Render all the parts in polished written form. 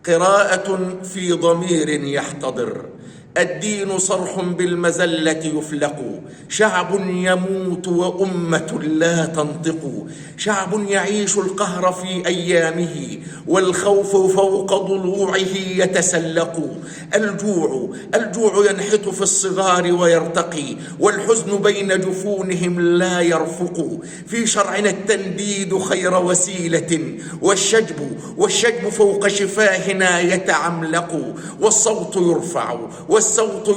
قراءة في ضمير يحتضر. الدين صرح بالمزلة يفلق، شعب يموت وأمة لا تنطق، شعب يعيش القهر في أيامه والخوف فوق ضلوعه يتسلق. الجوع ينحت في الصغار ويرتقي، والحزن بين جفونهم لا يرفق. في شرعنا التنديد خير وسيلة، والشجب فوق شفاهنا يتعملق. والصوت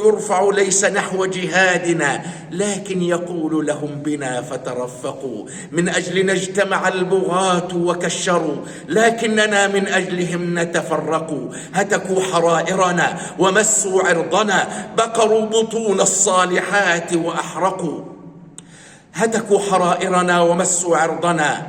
يرفع ليس نحو جهادنا، لكن يقول لهم بنا فترفقوا. من أجلنا اجتمع البغاة وكشروا، لكننا من أجلهم نتفرق. هتكوا حرائرنا ومسوا عرضنا، بقروا بطون الصالحات وأحرقوا. هتكوا حرائرنا ومسوا عرضنا،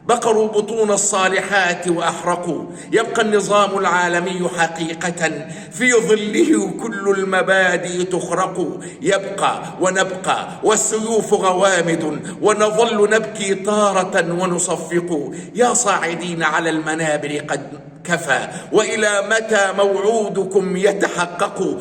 بقروا بطون الصالحات وأحرقوا. يبقى النظام العالمي حقيقة، في ظله كل المبادئ تخرق. يبقى ونبقى والسيوف غوامد، ونظل نبكي تارة ونصفق. يا صاعدين على المنابر قد كفى، وإلى متى موعودكم يتحقق؟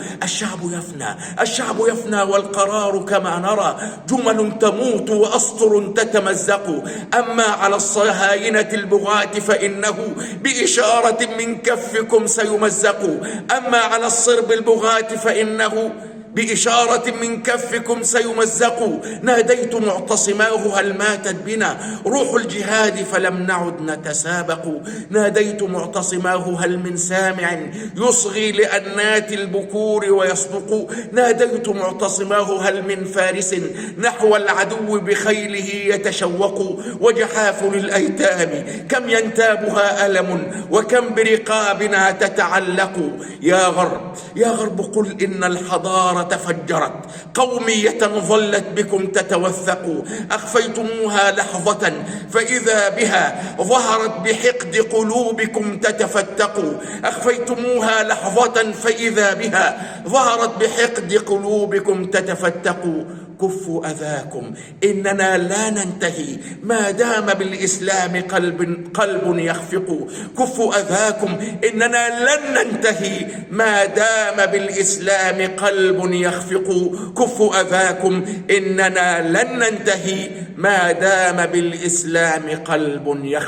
الشعب يفنى والقرار كما نرى، جمل تموت وأسطر تتمزق. أما على الصهاينة البغاة فإنه بإشارة من كفكم سيمزق. أما على الصرب البغاة فإنه بإشارة من كفكم سيمزق. ناديت معتصماه هل ماتت بنا روح الجهاد فلم نعد نتسابق. ناديت معتصماه هل من سامع يصغي لأنات البكور ويصدق. ناديت معتصماه هل من فارس نحو العدو بخيله يتشوق. وجحاف للأيتام كم ينتابها ألم، وكم برقابنا تتعلق. يا غرب قل إن الحضارة تفجرت، قومية ظلت بكم تتوثق. أخفيتموها لحظة فإذا بها ظهرت بحقد قلوبكم تتفتق. أخفيتموها لحظة فإذا بها ظهرت بحقد قلوبكم تتفتق. كفوا أذاكم إننا لا ننتهي ما دام بالإسلام قلب يخفق. كفوا أذاكم إننا لن ننتهي ما دام بالإسلام قلب يخفق. كفوا أذاكم إننا لن ننتهي ما دام بالإسلام قلب يخفق.